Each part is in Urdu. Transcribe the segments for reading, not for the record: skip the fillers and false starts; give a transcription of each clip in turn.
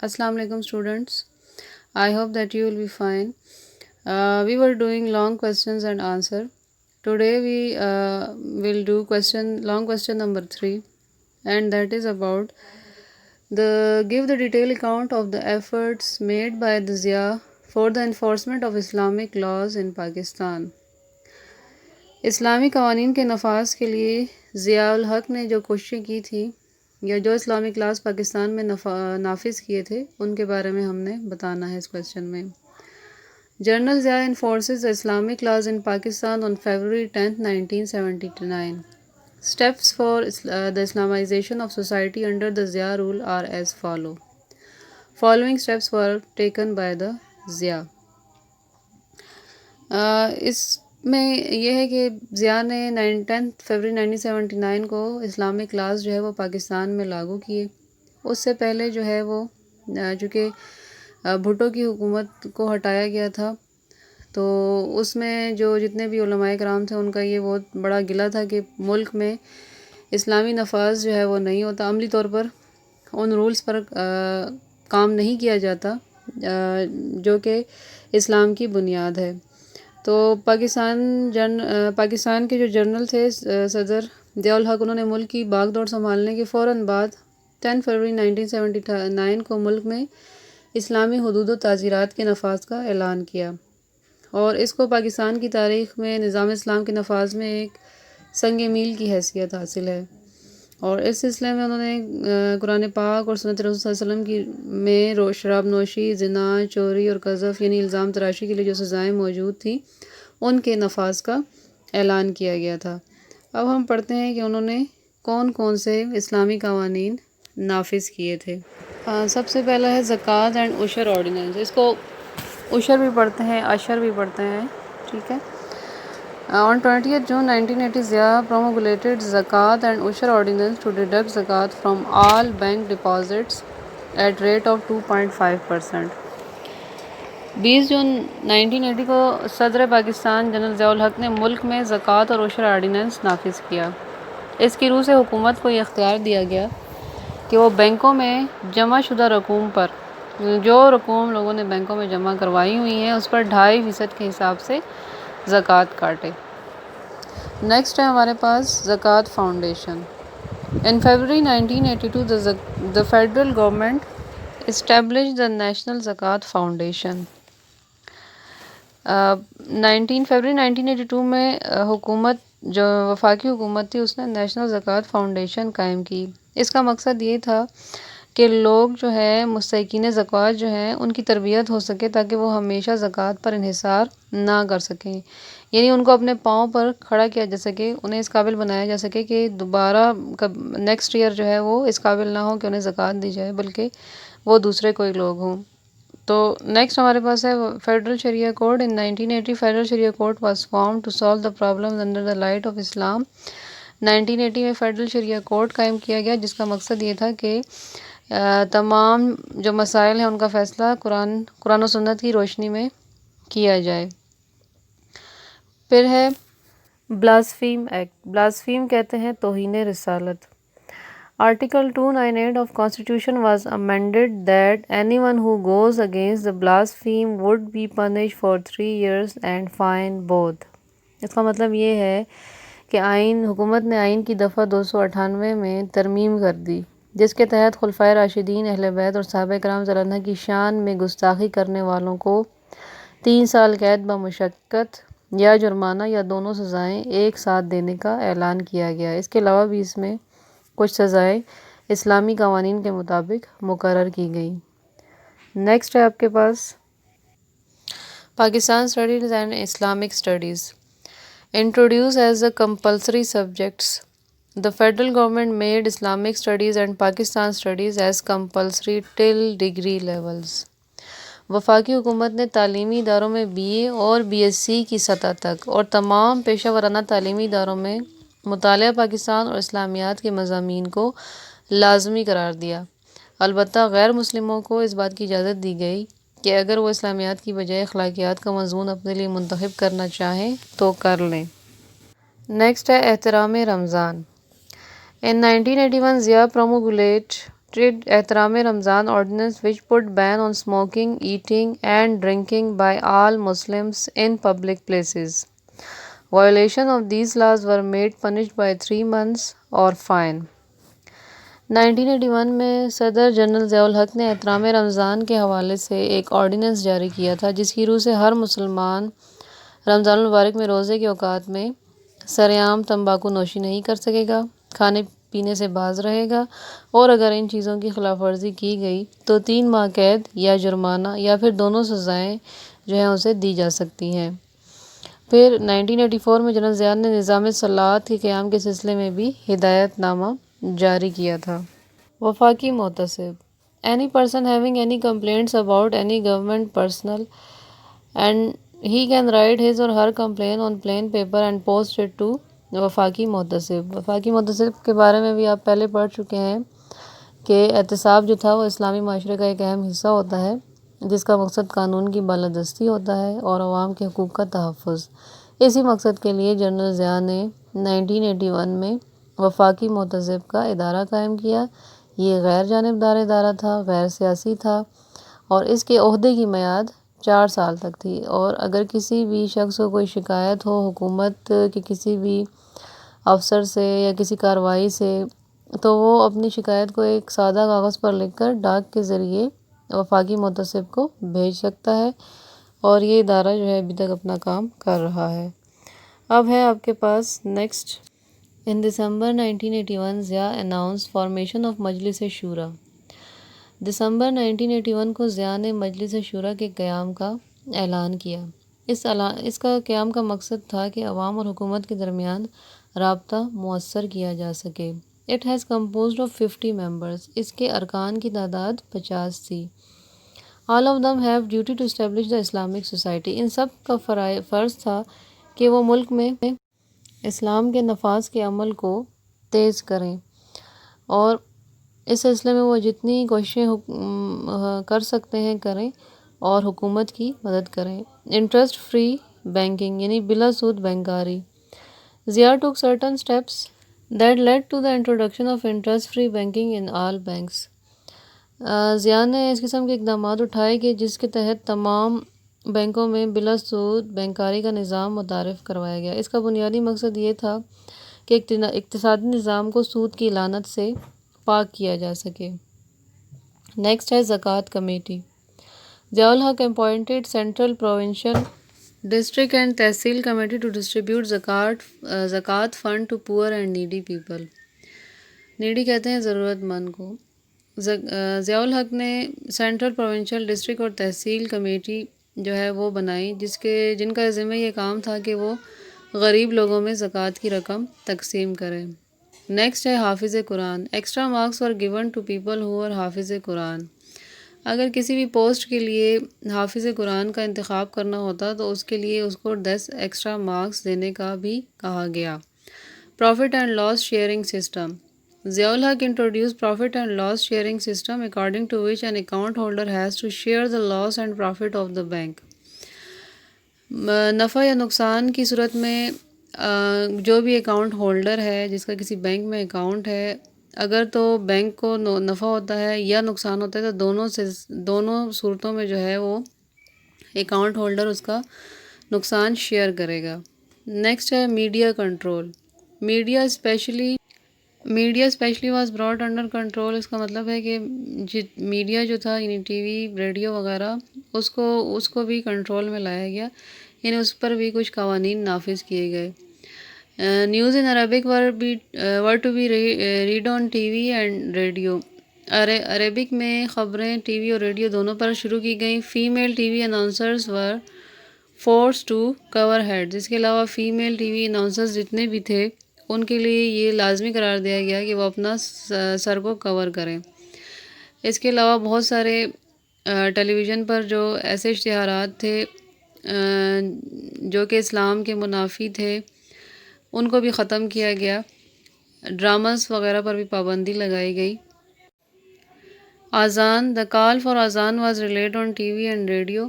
Assalamu alaikum students. I hope that you will be fine. We were doing long questions and answer. Today we will do long question number 3, and that is about give the detailed account of the efforts made by the Zia for the enforcement of Islamic laws in Pakistan. اسلامی قوانین کے نفاذ کے لیے ضیاء الحق نے جو کوششیں کی تھی یا جو اسلامک لاز پاکستان میں نافذ کیے تھے ان کے بارے میں ہم نے بتانا ہے اس کویسچن میں۔ General Zia enforces the Islamic laws in Pakistan on February 10, 1979. Steps for the Islamization of society under the Zia rule are as follow. Following steps were taken by the Zia. اس میں یہ ہے کہ ضیاء نے 10 فروری 1979 کو اسلامک لاز جو ہے وہ پاکستان میں لاگو کیے۔ اس سے پہلے جو ہے وہ چونکہ بھٹو کی حکومت کو ہٹایا گیا تھا، تو اس میں جو جتنے بھی علماء کرام تھے ان کا یہ بہت بڑا گلہ تھا کہ ملک میں اسلامی نفاذ جو ہے وہ نہیں ہوتا، عملی طور پر ان رولز پر کام نہیں کیا جاتا جو کہ اسلام کی بنیاد ہے۔ تو پاکستان کے جو جنرل تھے صدر ضیاء الحق، انہوں نے ملک کی باغ دوڑ سنبھالنے کے فوراً بعد 10 فروری 1979 کو ملک میں اسلامی حدود و تعزیرات کے نفاذ کا اعلان کیا، اور اس کو پاکستان کی تاریخ میں نظام اسلام کے نفاذ میں ایک سنگ میل کی حیثیت حاصل ہے۔ اور اس سلسلے میں انہوں نے قرآن پاک اور سنت رسول صلی اللہ علیہ وسلم میں شراب نوشی، زنا، چوری اور قذف یعنی الزام تراشی کے لیے جو سزائیں موجود تھیں ان کے نفاذ کا اعلان کیا گیا تھا۔ اب ہم پڑھتے ہیں کہ انہوں نے کون کون سے اسلامی قوانین نافذ کیے تھے۔ سب سے پہلا ہے زکوٰۃ اینڈ عشر آرڈیننس، اس کو عشر بھی پڑھتے ہیں، عشر بھی پڑھتے ہیں، ٹھیک ہے۔ On 20th June 1980, Zia promulgated Zakat and Ushur Ordinance to deduct Zakat from all bank deposits at rate of 2.5%. 20 جون 1980 کو صدر پاکستان جنرل ضیاء الحق نے ملک میں زکوٰۃ اور عشر آرڈیننس نافذ کیا۔ اس کی روح سے حکومت کو یہ اختیار دیا گیا کہ وہ بینکوں میں جمع شدہ رقوم پر، جو رقوم لوگوں نے بینکوں میں جمع کروائی ہوئی ہیں اس پر 2.5% کے حساب سے زکوٰۃ کاٹے۔ نیکسٹ ہے ہمارے پاس زکوٰۃ foundation. In February 1982, the federal government established the National Zakat Foundation. 19 فروری 1982 میں حکومت جو وفاقی حکومت تھی اس نے نیشنل زکوٰۃ فاؤنڈیشن قائم کی۔ اس کا مقصد یہ تھا کہ لوگ جو ہے مستحقین زکوٰۃ جو ہیں ان کی تربیت ہو سکے تاکہ وہ ہمیشہ زکوٰۃ پر انحصار نہ کر سکیں، یعنی ان کو اپنے پاؤں پر کھڑا کیا جا سکے، انہیں اس قابل بنایا جا سکے کہ دوبارہ نیکسٹ ایئر جو ہے وہ اس قابل نہ ہو کہ انہیں زکوٰۃ دی جائے، بلکہ وہ دوسرے کوئی لوگ ہوں۔ تو نیکسٹ ہمارے پاس ہے federal Shariah code. In 1980 federal Shariah code was formed to solve the problems under the light of Islam. 1980 میں فیڈرل شریعہ کوڈ قائم کیا گیا جس کا مقصد یہ تھا کہ تمام جو مسائل ہیں ان کا فیصلہ قرآن و سنت کی روشنی میں کیا جائے۔ پھر ہے بلاسفیم ایکٹ۔ بلاسفیم کہتے ہیں توہین رسالت۔ Article 298 of Constitution was amended that anyone who goes against the blaspheme would be punished for 3 years and fined both. اس کا مطلب یہ ہے کہ حکومت نے آئین کی دفعہ 298 میں ترمیم کر دی جس کے تحت خلفائے راشدین، اہل بیت اور صحابہ کرام رضی اللہ عنہم کی شان میں گستاخی کرنے والوں کو 3 سال قید بمشقت یا جرمانہ یا دونوں سزائیں ایک ساتھ دینے کا اعلان کیا گیا۔ اس کے علاوہ بھی اس میں کچھ سزائیں اسلامی قوانین کے مطابق مقرر کی گئیں۔ نیکسٹ ہے آپ کے پاس Pakistan studies and Islamic studies. Introduced as the compulsory subjects, the federal government made Islamic studies and Pakistan studies as compulsory till degree levels. وفاقی حکومت نے تعلیمی اداروں میں BA اور BSc کی سطح تک اور تمام پیشہ ورانہ تعلیمی اداروں میں مطالعہ پاکستان اور اسلامیات کے مضامین کو لازمی قرار دیا۔ البتہ غیر مسلموں کو اس بات کی اجازت دی گئی کہ اگر وہ اسلامیات کی بجائے اخلاقیات کا مضمون اپنے لیے منتخب کرنا چاہیں تو کر لیں۔ نیکسٹ ہے احترام رمضان۔ In 1981, Zia promulgated enacted احترام رمضان ordinance which put ban on smoking, eating and drinking by all Muslims in public places. Violation of these laws were made punished by 3 months or fine. 1981 میں صدر جنرل ضیاء الحق نے احترام رمضان کے حوالے سے ایک آرڈیننس جاری کیا تھا جس کی روح سے ہر مسلمان رمضان المبارک میں روزے کے اوقات میں سرعام تمباکو نوشی نہیں کر سکے گا، کھانے پینے سے باز رہے گا، اور اگر ان چیزوں کی خلاف ورزی کی گئی تو 3 ماہ قید یا جرمانہ یا پھر دونوں سزائیں جو ہیں اسے دی جا سکتی ہیں۔ پھر 1984 میں جنرل ضیاء نے نظام صلاۃ کے قیام کے سلسلے میں بھی ہدایت نامہ جاری کیا تھا۔ وفاقی محتسب: Any person having any complaints about any government personnel and he can write his or her complaint on plain paper and post it to وفاقی محتسب۔ وفاقی محتسب کے بارے میں بھی آپ پہلے پڑھ چکے ہیں کہ احتساب جو تھا وہ اسلامی معاشرے کا ایک اہم حصہ ہوتا ہے جس کا مقصد قانون کی بالادستی ہوتا ہے اور عوام کے حقوق کا تحفظ۔ اسی مقصد کے لیے جنرل ضیاء نے 1981 میں وفاقی محتسب کا ادارہ قائم کیا۔ یہ غیر جانبدار ادارہ تھا، غیر سیاسی تھا اور اس کے عہدے کی میعاد 4 سال تک تھی، اور اگر کسی بھی شخص کو کوئی شکایت ہو حکومت کے کسی بھی افسر سے یا کسی کارروائی سے تو وہ اپنی شکایت کو ایک سادہ کاغذ پر لکھ کر ڈاک کے ذریعے وفاقی محتسب کو بھیج سکتا ہے، اور یہ ادارہ جو ہے ابھی تک اپنا کام کر رہا ہے۔ اب ہے آپ کے پاس next. In December 1981 Zia announced formation of مجلس شورا۔ دسمبر 1981 کو ضیاء نے مجلس شورا کے قیام کا اعلان کیا۔ اس کا قیام کا مقصد تھا کہ عوام اور حکومت کے درمیان رابطہ مؤثر کیا جا سکے۔ It has composed of 50 members۔ اس کے ارکان کی تعداد 50 تھی۔ All of them have duty to establish the Islamic Society۔ ان سب کا فرض تھا کہ وہ ملک میں اسلام کے نفاذ کے عمل کو تیز کریں، اور اس سلسلے میں وہ جتنی کوششیں کر سکتے ہیں کریں اور حکومت کی مدد کریں۔ انٹرسٹ فری بینکنگ یعنی بلا سود بینکاری۔ Zia took certain steps that led to the introduction of interest free banking in all banks۔ Zia نے اس قسم کے اقدامات اٹھائے کہ جس کے تحت تمام بینکوں میں بلا سود بینکاری کا نظام متعارف کروایا گیا۔ اس کا بنیادی مقصد یہ تھا کہ اقتصادی نظام کو سود کی لعنت سے پاک کیا جا سکے۔ نیکسٹ ہے زکوٰۃ committee. Zia ul-Haq appointed central, provincial, district and tehsil committee to distribute زکوٰۃ fund to poor and needy people. Needy کہتے ہیں ضرورت مند کو۔ ضیاء الحق نے سینٹرل، پروونشل، ڈسٹرکٹ اور تحصیل کمیٹی جو ہے وہ بنائی جن کا ذمہ یہ کام تھا کہ وہ غریب لوگوں میں زکوٰۃ کی رقم تقسیم کریں۔ نیکسٹ ہے حافظ قرآن۔ Extra marks were given to people who are حافظ قرآن۔ اگر کسی بھی پوسٹ کے لیے حافظ قرآن کا انتخاب کرنا ہوتا تو اس کے لیے اس کو 10 ایکسٹرا مارکس دینے کا بھی کہا گیا۔ Profit and loss sharing system. Zia ul-Haq introduced profit and loss sharing system according to which an account holder has to share the loss and profit of the bank۔ نفع یا نقصان کی صورت میں جو بھی اکاؤنٹ ہولڈر ہے جس کا کسی بینک میں اکاؤنٹ ہے، اگر تو بینک کو نفع ہوتا ہے یا نقصان ہوتا ہے تو دونوں صورتوں میں جو ہے وہ اکاؤنٹ ہولڈر اس کا نقصان شیئر کرے گا۔ نیکسٹ ہے media control. Media especially was brought under control. اس کا مطلب ہے کہ میڈیا جو تھا یعنی ٹی وی، ریڈیو وغیرہ اس کو بھی کنٹرول میں لایا گیا، یعنی اس پر بھی کچھ قوانین نافذ کیے گئے۔ News in Arabic were to be read on T V and radio. Arabic میں خبریں ٹی وی اور ریڈیو دونوں پر شروع کی گئیں۔ Female T V announcers were forced to cover head. اس کے علاوہ فیمیل ٹی وی اناؤنسرز جتنے بھی تھے ان کے لیے یہ لازمی قرار دیا گیا کہ وہ اپنا سر کو کور کریں۔ اس کے علاوہ بہت سارے ٹیلی ویژن پر جو ایسے اشتہارات تھے جو کہ اسلام کے منافی تھے ان کو بھی ختم کیا گیا۔ ڈراماز وغیرہ پر بھی پابندی لگائی گئی۔ اذان، دا کال فار اذان was relayed on T V and radio.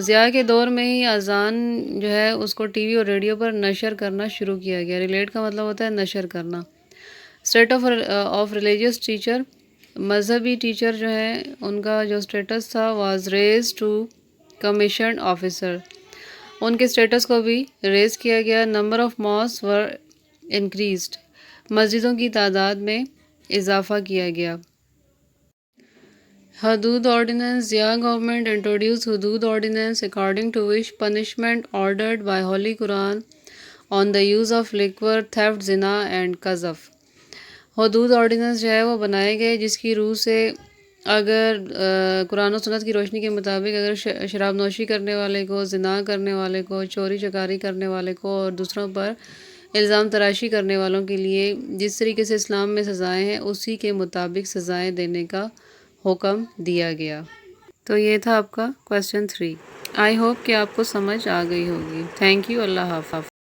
Zia کے دور میں ہی اذان جو ہے اس کو ٹی وی اور ریڈیو پر نشر کرنا شروع کیا گیا۔ ریلیٹ کا مطلب ہوتا ہے نشر کرنا۔ State of religious teacher. مذہبی ٹیچر جو ہیں ان کا جو اسٹیٹس تھا was raise to commissioned officer, ان کے اسٹیٹس کو بھی ریز کیا گیا۔ Number of mosques were increased, مسجدوں کی تعداد میں اضافہ کیا گیا۔ حدود آرڈیننس، یا government introduce Hudood ordinance according to which punishment ordered by holy Quran on the use of liquor, theft, زنا اینڈ قذف۔ حدود آرڈیننس جو ہے وہ بنائے گئے جس کی روح سے اگر قرآن و سنت کی روشنی کے مطابق اگر شراب نوشی کرنے والے کو، زنا کرنے والے کو، چوری چکاری کرنے والے کو اور دوسروں پر الزام تراشی کرنے والوں کے لیے جس طریقے سے اسلام میں سزائیں ہیں اسی کے مطابق سزائیں دینے کا حکم دیا گیا۔ تو یہ تھا آپ کا کویسچن 3۔ آئی ہوپ کہ آپ کو سمجھ آ گئی ہوگی۔ تھینک یو، اللہ حافظ۔